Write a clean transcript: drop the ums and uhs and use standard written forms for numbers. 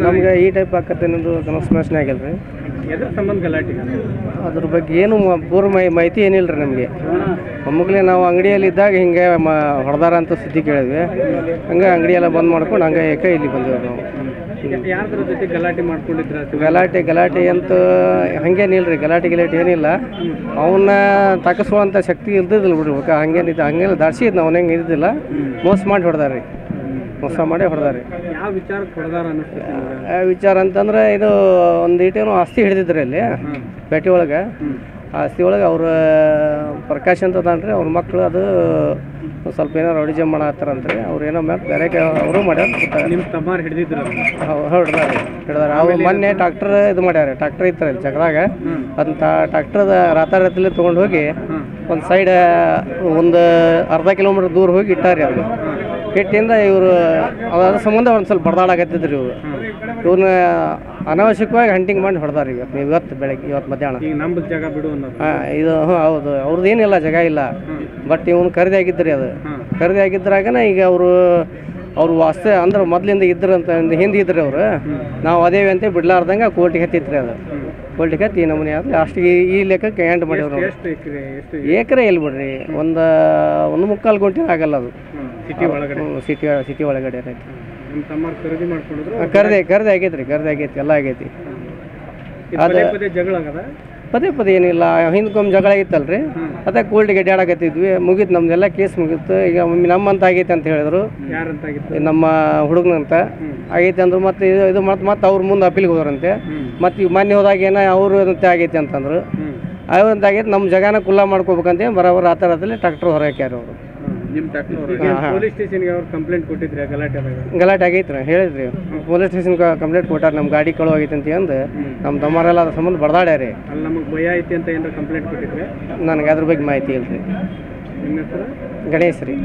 ನಮ್ಗೆ ಈ ಟೈಪ್ ಆಕತ್ತೆ ನಿಮ್ಮದು ಕನ್ಫರ್ಮೇಷನ್ ಆಗಿಲ್ಲ ರೀ. ಎದ್ರ ಸಂಬಂಧ ಗಲಾಟೆ? ಅದ್ರ ಬಗ್ಗೆ ಏನು ಪೂರ್ವ ಮಾಹಿತಿ ಏನಿಲ್ಲ ರೀ ನಮಗೆ. ಒಮ್ಮಗಲೇ ನಾವು ಅಂಗಡಿಯಲ್ಲಿ ಇದ್ದಾಗ ಹಿಂಗೆ ಹೊಡೆದಾರ ಅಂತ ಸುದ್ದಿ ಕೇಳಿದ್ವಿ. ಹಂಗೆ ಅಂಗಡಿಯೆಲ್ಲ ಬಂದ್ ಮಾಡ್ಕೊಂಡು ಹಂಗೆ ಏಕೆ ಇಲ್ಲಿ ಬಂದಿವಿ ನಾವು. ಯಾರ್ದ್ರ ಜೊತೆ ಗಲಾಟೆ ಮಾಡ್ಕೊಂಡಿದ್ರ? ಗಲಾಟೆ ಅಂತ ಹಂಗೇನಿಲ್ಲ ರೀ. ಗಲಾಟೆ ಏನಿಲ್ಲ. ಅವನ್ನ ತಕಸುವಂಥ ಶಕ್ತಿ ಇಲ್ದಿದ್ದಿಲ್ಲ ಬಿಡ್ಬೇಕು. ಹಂಗೆಲ್ಲ ದಾಡ್ಸಿದ್ ನಾವು ಅವನಂಗೆ ಇದ್ದಿಲ್ಲ. ಮೋಸ ಮಾಡಿ ಹೊಡೆದಾರ್ರಿ. ಮೋಸ ಮಾಡಿ ಹೊಡೆದಾರೆ. ಯಾವ ವಿಚಾರಕ್ಕೆ ಹೊಡೆದಾರ ಅನ್ನಿಸ್ತದೆ? ವಿಚಾರ ಅಂತಂದ್ರೆ ಇದು ಒಂದು ಈಟೇನೋ ಆಸ್ತಿ ಹಿಡಿದಿದ್ರಿ ಅಲ್ಲಿ ಪೇಟೆ ಒಳಗೆ. ಆಸ್ತಿ ಒಳಗೆ ಅವ್ರ ಪ್ರಕಾಶ್ ಅಂತ ಅದಾನ್ರಿ, ಅವ್ರ ಮಕ್ಕಳು ಅದು ಸ್ವಲ್ಪ ಏನೋ ರೌಡಿಜಮ್ ಮಾಡತ್ತಾರಂತ್ರಿ. ಅವ್ರು ಏನೋ ಮೇಲೆ ಬೇರೆ ಅವರು ಮಾಡ್ಯಾರ. ನಿಮ್ಮ ತಮ್ಮಾರು ಹಿಡಿದಿದ್ರು? ಹಿಡ್ದಾರ. ಅವ್ರು ಮೊನ್ನೆ ಟ್ರಾಕ್ಟರ್ ಇದು ಮಾಡ್ಯಾರ. ಟ್ರಾಕ್ಟರ್ ಇತ್ತು ಅಲ್ಲಿ ಜಗದಾಗ. ಅಂತ ಟ್ರಾಕ್ಟರ್ದ ರಾತ್ರಿ ತೊಗೊಂಡು ಹೋಗಿ ಒಂದು ಸೈಡ್ ಒಂದು ಅರ್ಧ ಕಿಲೋಮೀಟ್ರ್ ದೂರ ಹೋಗಿ ಇಟ್ಟಾರಿ. ಅದು ಇಟ್ಟಿಂದ ಇವರು ಅದ್ರ ಸಂಬಂಧ ಒಂದು ಸ್ವಲ್ಪ ಬಡ್ದಾಡಕತ್ತಿದ್ರಿ ಇವ್ರನ್ನ ಅನಾವಶ್ಯಕವಾಗಿ ಹಂಟಿಂಗ್ ಮಾಡಿ ಹೊಡೆದಾರ ಇವತ್ತು ಬೆಳಗ್ಗೆ, ಇವತ್ತು ಮಧ್ಯಾಹ್ನ. ನಮ್ಮದು ಜಾಗ ಬಿಡು ಅನ್ನೋದು? ಇದು ಹೌದು, ಅವ್ರದ್ದು ಏನಿಲ್ಲ, ಜಾಗ ಇಲ್ಲ. ಬಟ್ ಇವನು ಖರೀದಿ ಆಗಿದ್ರಿ. ಅದು ಖರೀದಿ ಆಗಿದ್ರಾಗನ ಈಗ ಅವ್ರು ವಾಸ್ತೆ ಅಂದ್ರೆ ಮೊದಲಿಂದ ಇದ್ರಂತ ಹಿಂದೆ ಇದ್ರಿ ಅವರು. ನಾವು ಅದೇವಿ ಅಂತ ಬಿಡ್ಲಾರ್ದಂಗೆ ಕೋರ್ಟಿಗೆ ಹತ್ತಿತ್ರಿ. ಅದು ಕೋರ್ಟಿಗೆ ಹತ್ತಿ ಈ ನಮೂನೆ ಆದ್ರೆ ಅಷ್ಟಿಗೆ ಈ ಲೆಕ್ಕಕ್ಕೆ ಎಂಡ್ ಮಾಡಿದ್ರು. ಏಕರೆ ಎಲ್ಲಿ ಬಿಡ್ರಿ, ಒಂದು ಮುಕ್ಕಾಲು ಗುಂಟೆ ಆಗಲ್ಲ ಅದು. ಸಿಟಿ ಒಳಗಡೆ ಐತಿ. ಖರೀದಿ ಆಗೈತಿ, ಎಲ್ಲ ಆಗೈತಿ. ಅದು ಪದೇ ಏನಿಲ್ಲ. ಹಿಂದ್ಕೊಮ್ಮೆ ಜಗಳ ಆಗಿತ್ತಲ್ರಿ, ಅದಕ್ಕೆ ಕೋರ್ಟಿಗೆ ಅಡ್ಡಾಡಕತ್ತಿದ್ವಿ. ಮುಗೀತು, ನಮ್ದೆಲ್ಲ ಕೇಸ್ ಮುಗೀತು. ಈಗ ನಮ್ಮಂತ ಆಗೈತೆ ಅಂತ ಹೇಳಿದ್ರು, ನಮ್ಮ ಹುಡುಗನಂತ ಆಗೈತೆ ಅಂದ್ರು. ಮತ್ತೆ ಇದು ಮತ್ತೆ ಅವ್ರ ಮುಂದೆ ಅಪೀಲ್ಗೆ ಹೋದ್ರಂತೆ. ಮತ್ತೆ ಈಗ ಮೊನ್ನೆ ಹೋದಾಗ ಏನೋ ಅವರು ಅಂತ ಆಗೈತೆ ಅಂತಂದ್ರು. ಅವಂತ ಆಗೈತೆ, ನಮ್ಮ ಜಗನ ಕುಲ್ಲ ಮಾಡ್ಕೋಬೇಕಂತ ಬರೋರು ರಾತ್ರಿ ಟ್ರಾಕ್ಟರ್ ಹೊರ ಹಾಕ್ಯಾರ ಅವರು. ಗಲಾಟೆ ಆಗೈತ್ರಿ, ಹೇಳಿದ್ರಿ. ಪೊಲೀಸ್ ಸ್ಟೇಷನ್ ಕಂಪ್ಲೇಂಟ್ ಕೊಟ್ಟಾರ. ನಮ್ಮ ಗಾಡಿ ಕಳು ಆಗೈತೆ ಅಂತ ಅಂದು ನಮ್ಮ ತಮ್ಮರೆಲ್ಲ ಅದ್ರ ಸಂಬಂಧ ಬಡ್ದಾಡ್ಯಾರಿ. ನನಗೆ ಅದ್ರ ಬಗ್ಗೆ ಮಾಹಿತಿ ಇಲ್ರಿ. ಗಣೇಶ್ ರೀ.